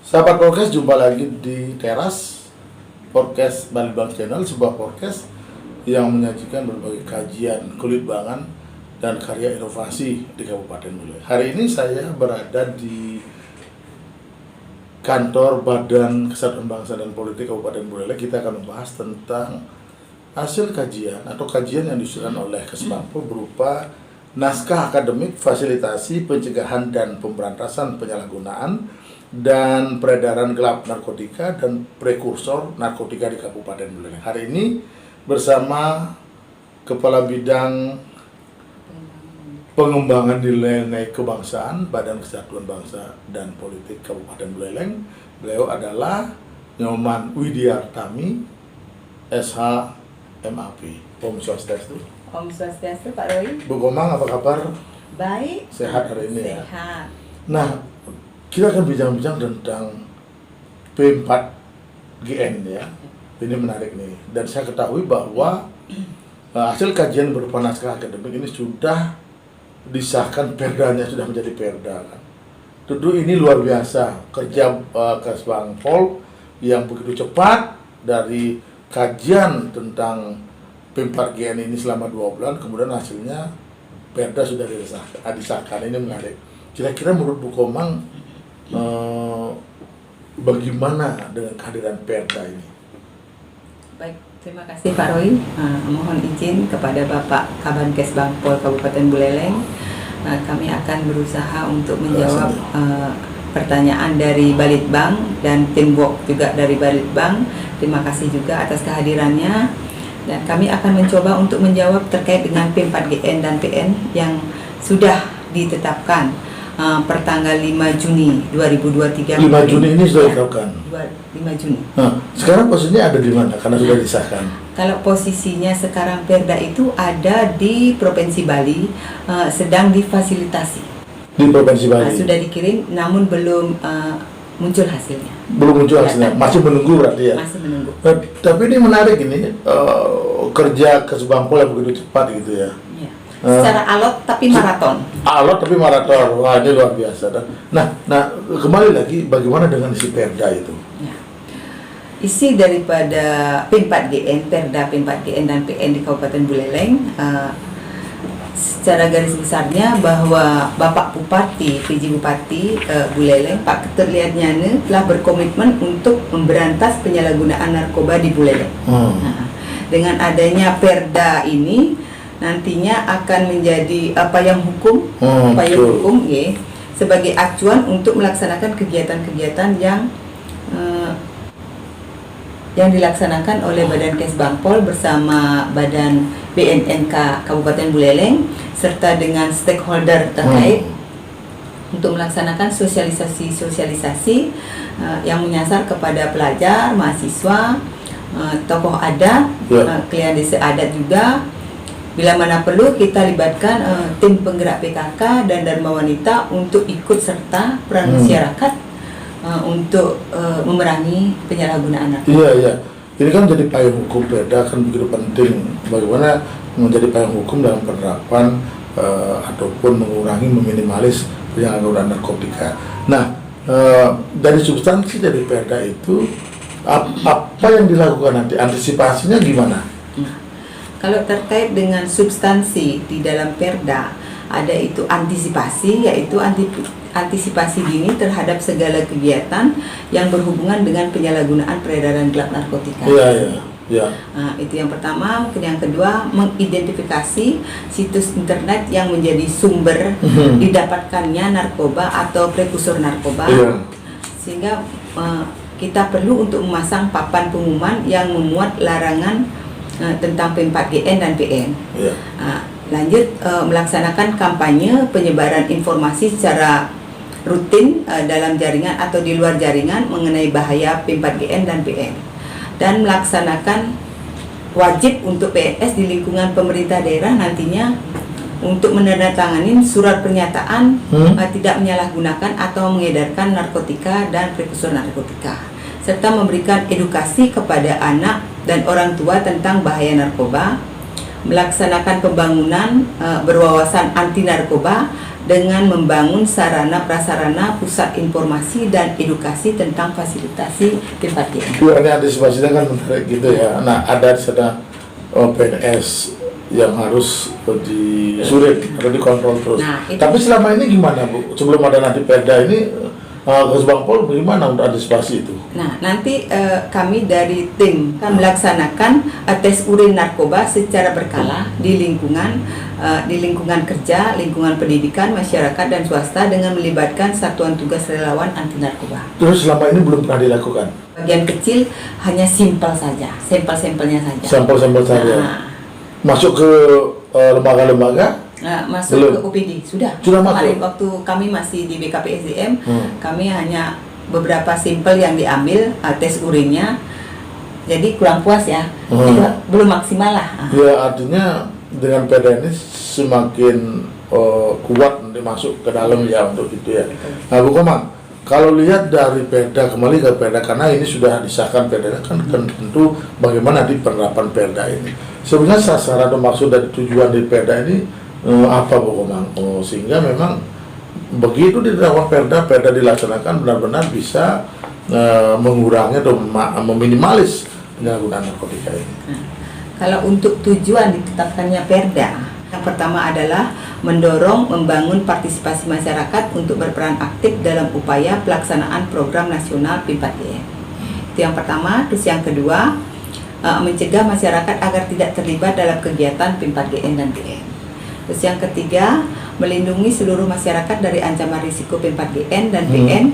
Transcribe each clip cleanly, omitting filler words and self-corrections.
Sahabat podcast, jumpa lagi di Teras Podcast Balibang Channel, sebuah podcast yang menyajikan berbagai kajian kulit bangan dan karya inovasi di Kabupaten Buleleng. Hari ini saya berada di kantor Badan Kesatuan Bangsa dan Politik Kabupaten Buleleng. Kita akan membahas tentang hasil kajian atau kajian yang disusun oleh Kesbangpol berupa naskah akademik fasilitasi pencegahan dan pemberantasan penyalahgunaan dan peredaran gelap narkotika dan prekursor narkotika di Kabupaten Buleleng. Hari ini bersama Kepala Bidang Pengembangan Nilai Kebangsaan Badan Kesatuan Bangsa dan Politik Kabupaten Buleleng. Beliau adalah Nyoman Widiartami, SH MAP. Om Swastiastu. Om Swastiastu, Pak Roy. Bu Komang, apa kabar? Baik. Sehat hari ini ya? Sehat. Nah, kita akan bincang-bincang tentang P4GN ya. Ini menarik nih. Dan saya ketahui bahwa hasil kajian berupa naskah akademik ini sudah disahkan, perdanya sudah menjadi perda kan. Tentu ini luar biasa kerja Kesbangpol yang begitu cepat dari kajian tentang P4GN ini selama 2 bulan, kemudian hasilnya perda sudah disahkan. Ini menarik. Kira-kira menurut Bu Komang, bagaimana dengan kehadiran perda ini? Baik, terima kasih Pak Roy. Mohon izin kepada Bapak Kabankes Bangpol Kabupaten Buleleng. Kami akan berusaha untuk menjawab pertanyaan dari Balitbang dan Timbuk juga dari Balitbang. Terima kasih juga atas kehadirannya. Dan kami akan mencoba untuk menjawab terkait dengan P4GN dan PN yang sudah ditetapkan pertanggal 5 Juni 2023. 5 Juni ini sudah ditetapkan? 5 Juni. Nah, sekarang posisinya ada di mana? Karena sudah disahkan. Kalau posisinya sekarang perda itu ada di Provinsi Bali, sedang difasilitasi. Di Provinsi Bali? Sudah dikirim, namun belum muncul hasilnya. Belum muncul hasilnya? Masih menunggu berarti ya? Masih menunggu. Tapi ini menarik ini, kerja Kesbangpol yang begitu cepat gitu ya? Secara alot tapi maraton. Alot tapi maraton, wah ini luar biasa. Nah, kembali lagi, bagaimana dengan isi perda itu? Ya. Isi daripada P4GN, perda P4GN dan PN di Kabupaten Buleleng, secara garis besarnya bahwa Bapak Bupati, PJ Bupati Buleleng, Pak Ketut Liatnyane telah berkomitmen untuk memberantas penyalahgunaan narkoba di Buleleng. Nah, dengan adanya perda ini nantinya akan menjadi payung hukum, ya, sebagai acuan untuk melaksanakan kegiatan-kegiatan yang dilaksanakan oleh Badan Kesbangpol bersama Badan BNNK Kabupaten Buleleng serta dengan stakeholder terkait untuk melaksanakan sosialisasi yang menyasar kepada pelajar, mahasiswa, tokoh adat, klien desa adat juga. Bila mana perlu kita libatkan tim penggerak PKK dan Dharma Wanita untuk ikut serta peran masyarakat untuk memerangi penyalahgunaan narkoba. Iya. Ini kan menjadi payung hukum, perda kan begitu penting. Bagaimana menjadi payung hukum dalam penerapan ataupun mengurangi, meminimalis penyalahgunaan narkotika. Nah, dari substansi dari perda itu apa yang dilakukan nanti? Antisipasinya gimana? Kalau terkait dengan substansi di dalam perda, ada itu antisipasi, yaitu antisipasi dini terhadap segala kegiatan yang berhubungan dengan penyalahgunaan peredaran gelap narkotika. Iya. Nah, itu yang pertama. Mungkin yang kedua, mengidentifikasi situs internet yang menjadi sumber didapatkannya narkoba atau prekursor narkoba, sehingga kita perlu untuk memasang papan pengumuman yang memuat larangan tentang P4GN dan PN. Lanjut, melaksanakan kampanye penyebaran informasi secara rutin dalam jaringan atau di luar jaringan mengenai bahaya P4GN dan PN, dan melaksanakan wajib untuk PNS di lingkungan pemerintah daerah nantinya untuk menandatangani surat pernyataan tidak menyalahgunakan atau mengedarkan narkotika dan prekursor narkotika, serta memberikan edukasi kepada anak dan orang tua tentang bahaya narkoba, melaksanakan pembangunan berwawasan anti narkoba dengan membangun sarana prasarana pusat informasi dan edukasi tentang fasilitasi P4GN. Ini antisipasinya kan menarik gitu ya. Nah, ada di sana PNS yang harus disurit atau dikontrol terus. Nah, tapi selama ini gimana Bu? Sebelum ada nanti Perda ini, Kesbangpol bagaimana untuk antisipasi itu? Nah, nanti kami dari tim akan melaksanakan tes urin narkoba secara berkala di lingkungan kerja, lingkungan pendidikan, masyarakat dan swasta dengan melibatkan satuan tugas relawan anti narkoba. Terus selama ini belum pernah dilakukan? Bagian kecil hanya simpel saja, sampel-sampelnya saja. Sampel-sampel saja. Nah, masuk ke lembaga-lembaga? masuk belum. ke UPD sudah masuk. kemarin waktu kami masih di BKPSDM, kami hanya beberapa sampel yang diambil, tes urinnya, jadi kurang puas ya, itu belum maksimal lah. Ya, artinya dengan Perda ini semakin kuat nanti masuk ke dalam ya untuk itu ya. Nah Bu Komang, kalau lihat dari Perda, kembali ke Perda, karena ini sudah disahkan Perda kan tentu bagaimana di penerapan Perda ini. Sebenarnya sasaran atau maksud dari tujuan di Perda ini apa Bu Komang? Sehingga memang begitu diterapkan Perda dilaksanakan benar-benar bisa mengurangi atau meminimalis penyalahgunaan narkotika ini. Nah, kalau untuk tujuan ditetapkannya Perda, yang pertama adalah mendorong membangun partisipasi masyarakat untuk berperan aktif dalam upaya pelaksanaan program nasional P4GN. Itu yang pertama. Terus yang kedua, mencegah masyarakat agar tidak terlibat dalam kegiatan P4GN dan PN. Terus yang ketiga, melindungi seluruh masyarakat dari ancaman risiko P4GN dan PN,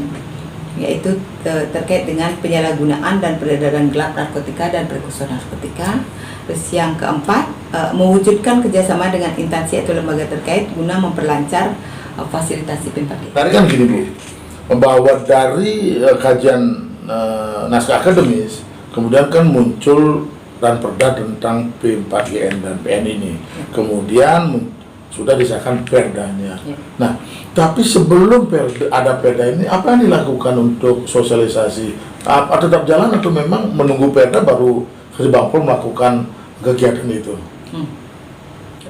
yaitu terkait dengan penyalahgunaan dan peredaran gelap narkotika dan prekursor narkotika. Terus yang keempat, mewujudkan kerjasama dengan instansi atau lembaga terkait guna memperlancar fasilitasi P4GN. Tadi kan gini Bu, bahwa dari kajian naskah akademis, kemudian kan muncul dan Perda tentang P4GN dan PN ini, kemudian sudah disahkan Perdanya. Nah, tapi sebelum ada Perda ini, apa yang dilakukan untuk sosialisasi? Apa tetap jalan atau memang menunggu Perda baru Kesbangpol melakukan kegiatan itu?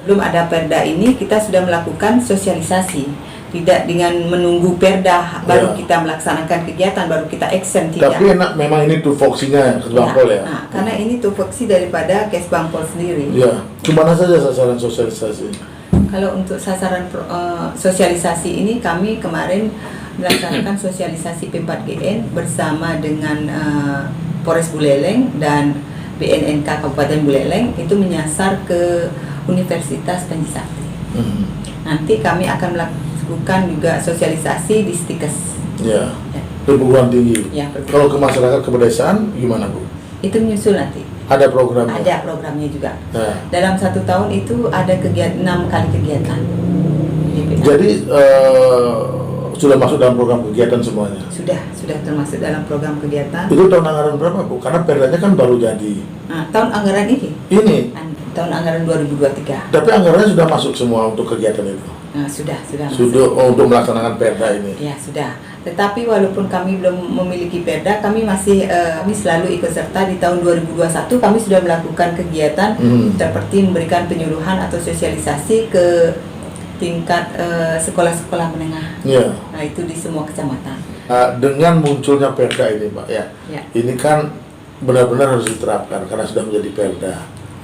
Belum ada Perda ini, kita sudah melakukan sosialisasi. Tidak dengan menunggu Perda baru kita melaksanakan kegiatan, baru kita action, tidak. Tapi enak, memang ini tupoksinya Kesbangpol ya? Nah, karena ini tupoksi daripada Kesbangpol sendiri. Ya, gimana saja sasaran sosialisasi? Kalau untuk sasaran sosialisasi ini, kami kemarin melaksanakan sosialisasi P4GN bersama dengan Polres Buleleng dan BNNK Kabupaten Buleleng, itu menyasar ke Universitas Panji Sakti. Nanti kami akan melakukan juga sosialisasi di Stikes. Ya, perguruan tinggi. Ya, kalau ke masyarakat ke pedesaan gimana Bu? Itu menyusul nanti. Ada programnya? Ada programnya juga. Nah. Dalam 1 tahun itu ada 6 kali kegiatan. Jadi sudah masuk dalam program kegiatan semuanya? Sudah termasuk dalam program kegiatan. Itu tahun anggaran berapa Bu? Karena Perdanya kan baru jadi. Nah, tahun anggaran ini? Tahun anggaran 2023. Tapi anggarannya sudah masuk semua untuk kegiatan itu? Nah, sudah untuk melaksanakan Perda ini? Ya, sudah. Tetapi walaupun kami belum memiliki Perda, kami masih kami selalu ikut serta. Di tahun 2021 kami sudah melakukan kegiatan seperti memberikan penyuluhan atau sosialisasi ke tingkat sekolah-sekolah menengah. Ya. Nah, itu di semua kecamatan. Dengan munculnya Perda ini Pak ya, ini kan benar-benar harus diterapkan karena sudah menjadi Perda,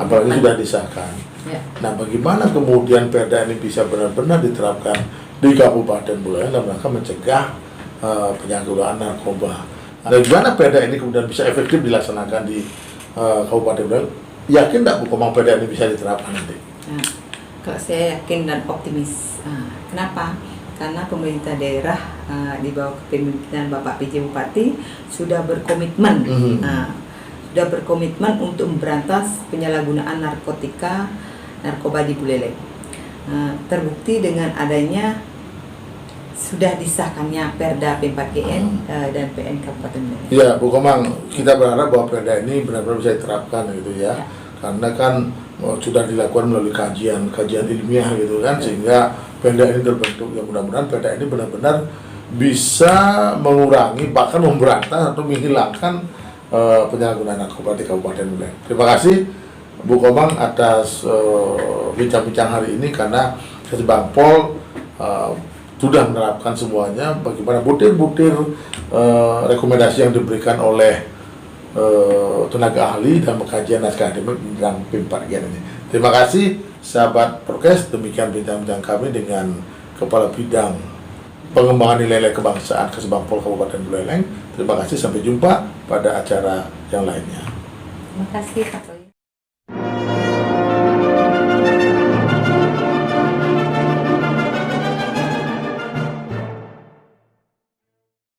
apalagi sudah disahkan. Ya. Nah, bagaimana kemudian Perda ini bisa benar-benar diterapkan di Kabupaten Buleleng dalam rangka mencegah penyalahgunaan narkoba? Nah, bagaimana Perda ini kemudian bisa efektif dilaksanakan di Kabupaten Buleleng? Yakin tidak Bu Komang Perda ini bisa diterapkan nanti? Nah, kalau saya yakin dan optimis. Kenapa? Karena pemerintah daerah di bawah kepemimpinan Bapak PJ Bupati sudah berkomitmen, sudah berkomitmen untuk memberantas penyalahgunaan narkoba di Buleleng. Terbukti dengan adanya sudah disahkannya Perda P4GN dan PN Kabupaten Buleleng. Ya, Bu Komang, kita berharap bahwa Perda ini benar-benar bisa diterapkan gitu ya. Karena kan sudah dilakukan melalui kajian ilmiah gitu kan, sehingga Perda ini terbentuk. Ya mudah-mudahan Perda ini benar-benar bisa mengurangi bahkan memberantas atau menghilangkan penyalahgunaan narkoba di Kabupaten Buleleng. Terima kasih Bu Komang atas bincang-bincang hari ini, karena Kesbangpol sudah menerapkan semuanya, bagaimana butir-butir rekomendasi yang diberikan oleh tenaga ahli dan pengkajian naskah akademik tentang PIM 4Gen ini. Terima kasih sahabat Prokes, demikian bincang-bincang kami dengan Kepala Bidang Pengembangan Nilai-Nilai Kebangsaan Kesbangpol Kabupaten Buleleng. Terima kasih, sampai jumpa pada acara yang lainnya. Terima kasih Pak.